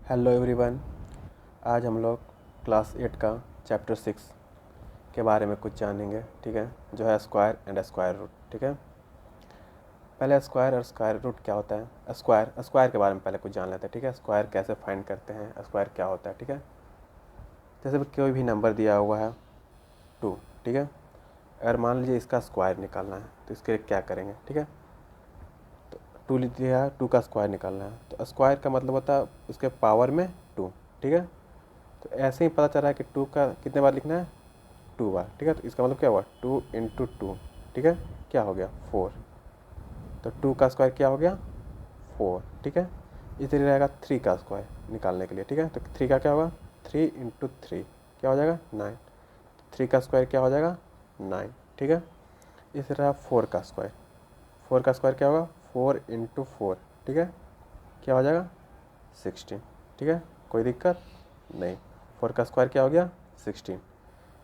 Hello everyone. आज हम लोग क्लास 8 का चैप्टर 6 के बारे में कुछ जानेंगे, ठीक है, जो है स्क्वायर एंड स्क्वायर रूट। ठीक है, पहले स्क्वायर और स्क्वायर रूट क्या होता है। स्क्वायर के बारे में पहले कुछ जान लेते हैं। ठीक है, स्क्वायर कैसे फाइंड करते हैं, स्क्वायर क्या होता है। ठीक है, जैसे कोई भी नंबर दिया हुआ है 2, ठीक है, अगर मान लीजिए इसका स्क्वायर निकालना है तो इसके लिए क्या करेंगे। ठीक है, तो 2 दिया है, 2 का स्क्वायर निकालना है, तो स्क्वायर का मतलब होता है उसके पावर में 2। ठीक है, तो ऐसे ही पता चल रहा है कि 2 का कितने बार लिखना है, 2 बार। ठीक है, तो इसका मतलब क्या हुआ, 2 इंटू 2। ठीक है, क्या हो गया, 4। तो 2 का स्क्वायर क्या हो गया, 4। ठीक है, इसी तरह रहेगा 3 का स्क्वायर निकालने के लिए। ठीक है, तो 3 का क्या होगा, 3 इंटू 3 क्या हो जाएगा, 9। 3 का स्क्वायर क्या हो जाएगा, 9। ठीक है, इसी तरह 4 का स्क्वायर, 4 का स्क्वायर क्या होगा, 4 इंटू 4। ठीक है, क्या हो जाएगा, 16। ठीक है, कोई दिक्कत नहीं। 4 का स्क्वायर क्या हो गया, 16।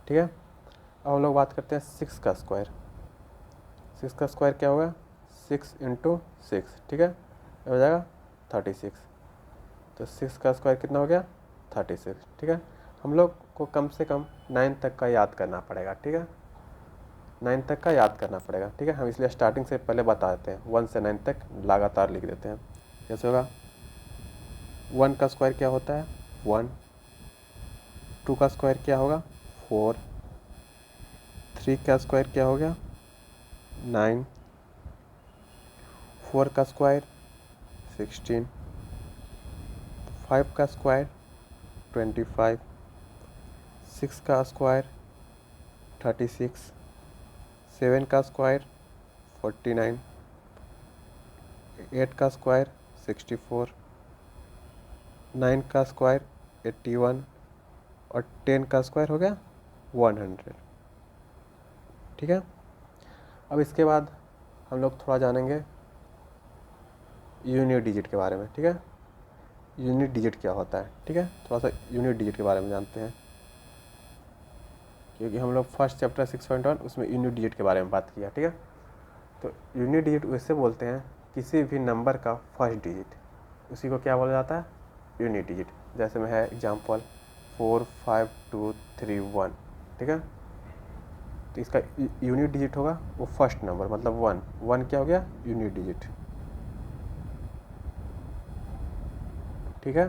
ठीक है, अब हम लोग बात करते हैं 6 का स्क्वायर। 6 का स्क्वायर क्या होगा, 6 इंटू 6। ठीक है, ये हो जाएगा 36। तो 6 का स्क्वायर कितना हो गया, 36। ठीक है, हम लोग को कम से कम 9 तक का याद करना पड़ेगा। ठीक है, 9 तक का याद करना पड़ेगा। ठीक है, हम इसलिए स्टार्टिंग से पहले बता देते हैं, 1 से 9 तक लगातार लिख देते हैं। जैसे होगा 1 का स्क्वायर क्या होता है, 1। 2 का स्क्वायर क्या होगा, 4। 3 का स्क्वायर क्या हो गया, 9। 4 का स्क्वायर 16। 5 का स्क्वायर 25। 6 का स्क्वायर 36। 7 का स्क्वायर 49। 8 का स्क्वायर 64। 9 का स्क्वायर 81। और 10 का स्क्वायर हो गया 100। ठीक है, अब इसके बाद हम लोग थोड़ा जानेंगे यूनिट डिजिट के बारे में। ठीक है, यूनिट डिजिट क्या होता है। ठीक है, थोड़ा सा यूनिट डिजिट के बारे में जानते हैं, क्योंकि हम लोग फर्स्ट चैप्टर 6.1 उसमें यूनिट डिजिट के बारे में बात किया। ठीक है, तो यूनिट डिजिट वैसे बोलते हैं किसी भी नंबर का फर्स्ट डिजिट, उसी को क्या बोला जाता है, यूनिट डिजिट। जैसे में है एग्जांपल 4 5 2 3 1। ठीक है, तो इसका यूनिट डिजिट होगा वो फर्स्ट नंबर, मतलब 1। 1 क्या हो गया, यूनिट डिजिट। ठीक है,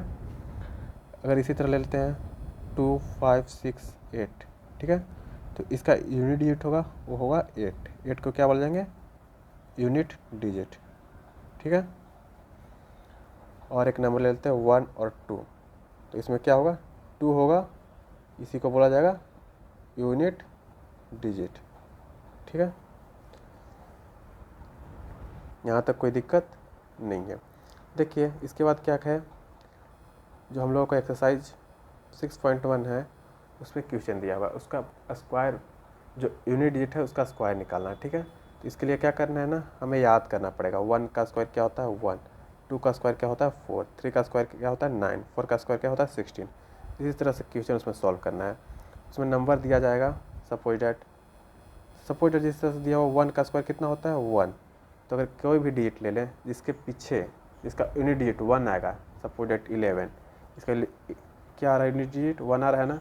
अगर इसी तरह ले लेते हैं 2 5 6 8। ठीक है, तो इसका यूनिट डिजिट होगा वो होगा 8। 8 को क्या बोल जाएंगे, यूनिट डिजिट। ठीक है, और एक नंबर ले लेते हैं 1 और 2। तो इसमें क्या होगा, 2 होगा, इसी को बोला जाएगा यूनिट डिजिट। ठीक है, यहाँ तक कोई दिक्कत नहीं है। देखिए इसके बाद क्या है, जो हम लोगों का एक्सरसाइज 6.1 है उसमें क्वेश्चन दिया हुआ है, उसका स्क्वायर जो यूनिट डिजिट है उसका स्क्वायर निकालना है। ठीक है, तो इसके लिए क्या करना है ना, हमें याद करना पड़ेगा। 1 का स्क्वायर क्या होता है, 1। 2 का स्क्वायर क्या होता है, 4। 3 का स्क्वायर क्या होता है, 9। 4 का स्क्वायर क्या होता है, 16। इसी तरह से क्वेश्चन उसमें सॉल्व करना है। उसमें नंबर दिया जाएगा, सपोज डेट जिस तरह से दिया हुआ 1 का स्क्वायर कितना होता है, 1। तो अगर कोई भी डिजिट ले लें जिसके पीछे जिसका यूनिट डिजिट 1 आएगा, सपोज डेट 11, इसका क्या आ रहा है, यूनिट डिजिट 1 आ रहा है ना,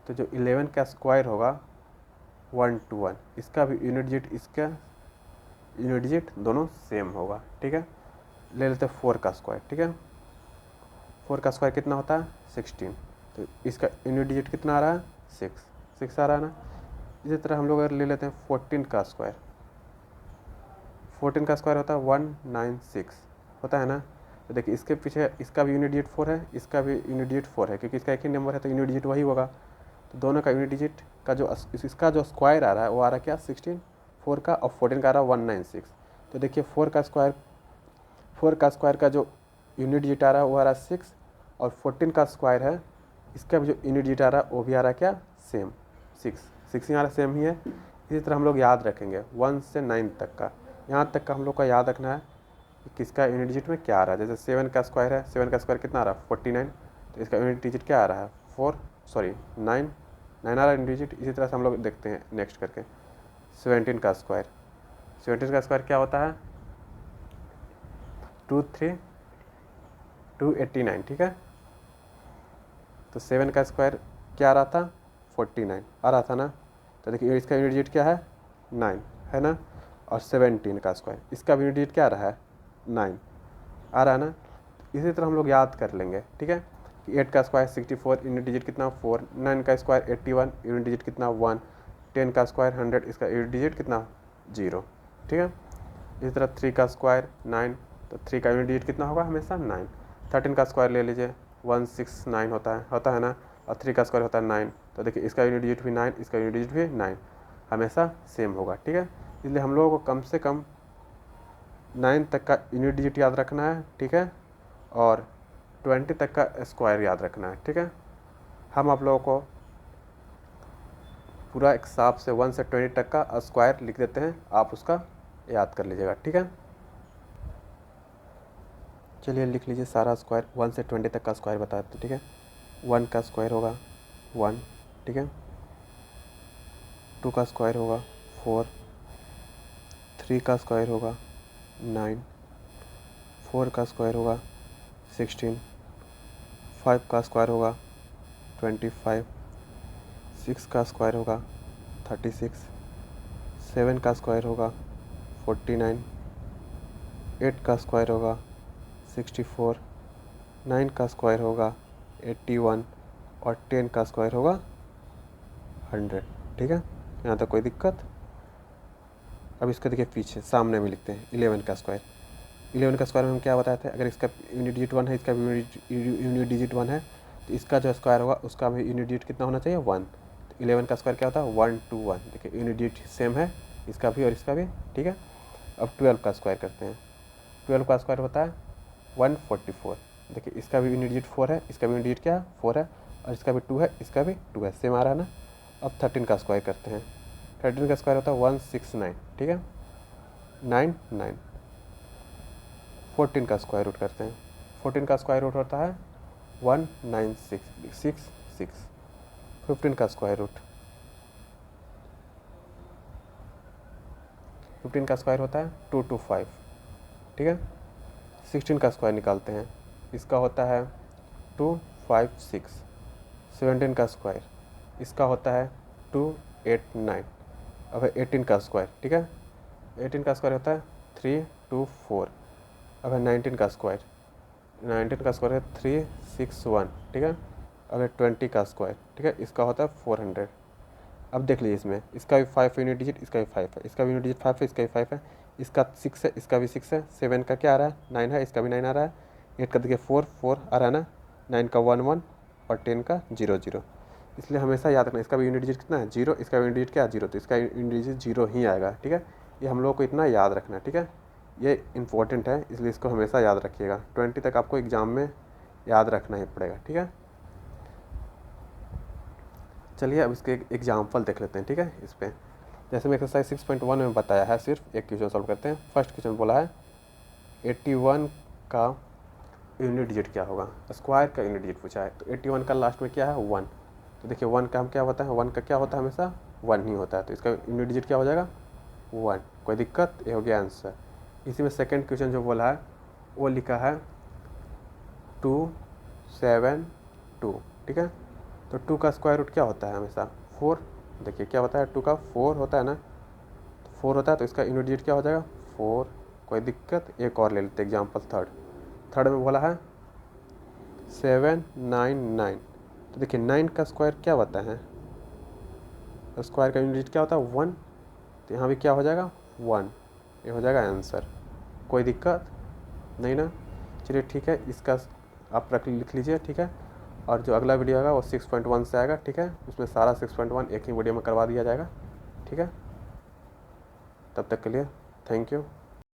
तो जो 11 का स्क्वायर होगा 1 to 1, इसका भी यूनिट डिजिट, इसका यूनिट डिजिट दोनों सेम होगा। ठीक है, ले लेते हैं 4 का स्क्वायर। ठीक है, 4 का स्क्वायर कितना होता है, 16। तो इसका यूनिट डिजिट कितना आ रहा है, 6 आ रहा है ना। इसी तरह हम लोग अगर ले लेते हैं 14 का स्क्वायर, 14 का स्क्वायर होता है 196 होता है ना। तो देखिए इसके पीछे इसका भी यूनिट डिजिट 4 है, इसका भी यूनिट डिजिट 4 है, क्योंकि इसका एक ही नंबर है तो यूनिट डिजिट वही होगा। तो दोनों का यूनिट डिजिट का जो इसका जो स्क्वायर आ रहा है वो आ रहा है क्या, 16। 4 का और 14 का आ रहा है 196। तो देखिए 4 का स्क्वायर का जो यूनिट डिजिट आ रहा है वो आ रहा है 6, और 14 का स्क्वायर है इसका भी जो यूनिट डिजिट आ रहा है वो भी आ रहा है क्या, सेम, 6 ही आ रहा है, सेम ही है। इसी तरह हम लोग याद रखेंगे 1 से 9 तक का, यहाँ तक का हम लोग का याद रखना है कि किसका यूनिट डिजिट में क्या आ रहा है। जैसे 7 का स्क्वायर है, 7 का स्क्वायर कितना आ रहा है, 49। तो इसका यूनिट डिजिट क्या आ रहा है, 9 आ रहा है यूनिट डिजिट। इसी तरह से हम लोग देखते हैं नेक्स्ट करके 17 का स्क्वायर। 17 का स्क्वायर क्या होता है, 2 3 289। ठीक है, तो 7 का स्क्वायर क्या आ रहा था, 49 आ रहा था ना। तो देखिए इसका यूनिट डिजिट क्या है, 9 है ना। और 17 का स्क्वायर, इसका भी यूनिट डिजिट क्या आ रहा है, 9 आ रहा है ना। इसी तरह हम लोग याद कर लेंगे, ठीक है। 8 का स्क्वायर 64, यूनिट डिजिट कितना 4, 9 का स्क्वायर 81, यूनिट डिजिट कितना 1, 10 का स्क्वायर 100, इसका यूनिट डिजिट कितना 0, ठीक है। इसी तरह 3 का स्क्वायर 9, तो 3 का यूनिट डिजिट कितना होगा, हमेशा 9। 13 का स्क्वायर ले लीजिए 169 होता है ना। और 3 का स्क्वायर होता है 9, तो देखिए इसका यूनिट डिजिट भी 9, इसका यूनिट डिजिट भी 9, हमेशा सेम होगा, ठीक है। इसलिए हम लोगों को कम से कम 9 तक का यूनिट डिजिट याद रखना है, ठीक है। और 20 तक का स्क्वायर याद रखना है, ठीक है। हम आप लोगों को पूरा एक हिसाब से 1 से 20 तक का स्क्वायर लिख देते हैं, आप उसका याद कर लीजिएगा, ठीक है। चलिए लिख लीजिए सारा स्क्वायर, 1 से 20 तक का स्क्वायर बता देते, ठीक है। 1 का स्क्वायर होगा 1, ठीक है। 2 का स्क्वायर होगा 4, 3 का स्क्वायर होगा 9, 4 का स्क्वायर होगा 16, 5 का स्क्वायर होगा 25, 6 का स्क्वायर होगा 36, 7 का स्क्वायर होगा 49, 8 का स्क्वायर होगा 64, 9 का स्क्वायर होगा 81 और 10 का स्क्वायर होगा 100, ठीक है। यहाँ तक कोई दिक्कत। अब इसका देखिए पीछे सामने में लिखते हैं 11 का स्क्वायर। 11 का स्क्वायर में हम क्या बताए थे, अगर इसका यूनिट डिजिट 1 है, इसका भी यूनिट डिजिट 1 है, तो इसका जो स्क्वायर होगा उसका भी यूनिट डिजिट कितना होना चाहिए, 1। तो 11 का स्क्वायर क्या होता है, 1 2 1। देखिए यूनिट डिजिट सेम है इसका भी और इसका भी, ठीक है। अब 12 का स्क्वायर करते हैं। 12 का स्क्वायर होता है 144। देखिए इसका भी यूनिट डिजिट 4 है, इसका भी यूनिट डिजिट क्या है 4 है, और इसका भी 2 है, इसका भी 2 है, सेम आ रहा है ना। अब 13 का स्क्वायर करते हैं। 13 का स्क्वायर होता है 169, ठीक है, 9 9। 14 का स्क्वायर रूट करते हैं। 14 का स्क्वायर रूट होता है 196। 15 का स्क्वायर रूट, 15 का स्क्वायर होता है 225, ठीक है। 16 का स्क्वायर निकालते हैं, इसका होता है 256। 17 का स्क्वायर, इसका होता है 289। अब 18 का स्क्वायर, ठीक है, 18 का स्क्वायर होता है 324। अब 19 का स्क्वायर, 19 का स्क्वायर है 361, ठीक है। अब 20 का स्क्वायर, ठीक है, इसका होता है 400। अब देख लीजिए इसमें, इसका भी 5 यूनिट डिजिट, इसका भी 5 है, इसका भी यूनिट डिजिट 5 है, इसका भी 5 है, इसका 6 है, इसका भी 6 है। 7 का क्या आ रहा है, 9 है, इसका भी 9 आ रहा है। 8 का देखिए 4 4 आ रहा है ना। 9 का 1 1 और 10 का 0 0। इसलिए हमेशा याद रखना, इसका भी यूनिट डिजिट कितना है 0, इसका यूनिट डिजिट क्या है 0, तो इसका यूनिट डिजिट 0 ही आएगा, ठीक है। ये हम लोग को इतना याद रखना है, ठीक है, ये इंपॉर्टेंट है, इसलिए इसको हमेशा याद रखिएगा। 20 तक आपको एग्जाम में याद रखना ही पड़ेगा, ठीक है। चलिए अब इसके एग्जाम्पल देख लेते हैं, ठीक है। इस पर जैसे मैं एक्सरसाइज 6.1 में बताया है, सिर्फ एक क्वेश्चन सॉल्व करते हैं। फर्स्ट क्वेश्चन बोला है 81 का यूनिट डिजिट क्या होगा, स्क्वायर का यूनिट डिजिट पूछा है। तो 81 का लास्ट में क्या है 1, तो देखिए 1 का हम क्या होता है, 1 का क्या होता है, हमेशा 1 ही होता है, तो इसका यूनिट डिजिट क्या हो जाएगा 1। कोई दिक्कत, ये हो गया आंसर। इसी में सेकेंड क्वेश्चन जो बोला है वो लिखा है 272, ठीक है। तो 2 का स्क्वायर रूट क्या होता है, हमेशा 4। देखिए क्या होता है, 2 का 4 होता है ना, 4 होता है, तो इसका यूनिट डिजिट क्या हो जाएगा 4। कोई दिक्कत। एक और ले लेते एग्जाम्पल थर्ड में बोला है 799। तो देखिए 9 का स्क्वायर क्या होता है, स्क्वायर का यूनिट डिजिट क्या होता है 1, तो यहाँ भी क्या हो जाएगा 1, ये हो जाएगा आंसर। कोई दिक्कत नहीं ना। चलिए ठीक है, इसका आप लिख लीजिए, ठीक है। और जो अगला वीडियो आएगा वो 6.1 से आएगा, ठीक है, उसमें सारा 6.1 एक ही वीडियो में करवा दिया जाएगा, ठीक है। तब तक के लिए थैंक यू।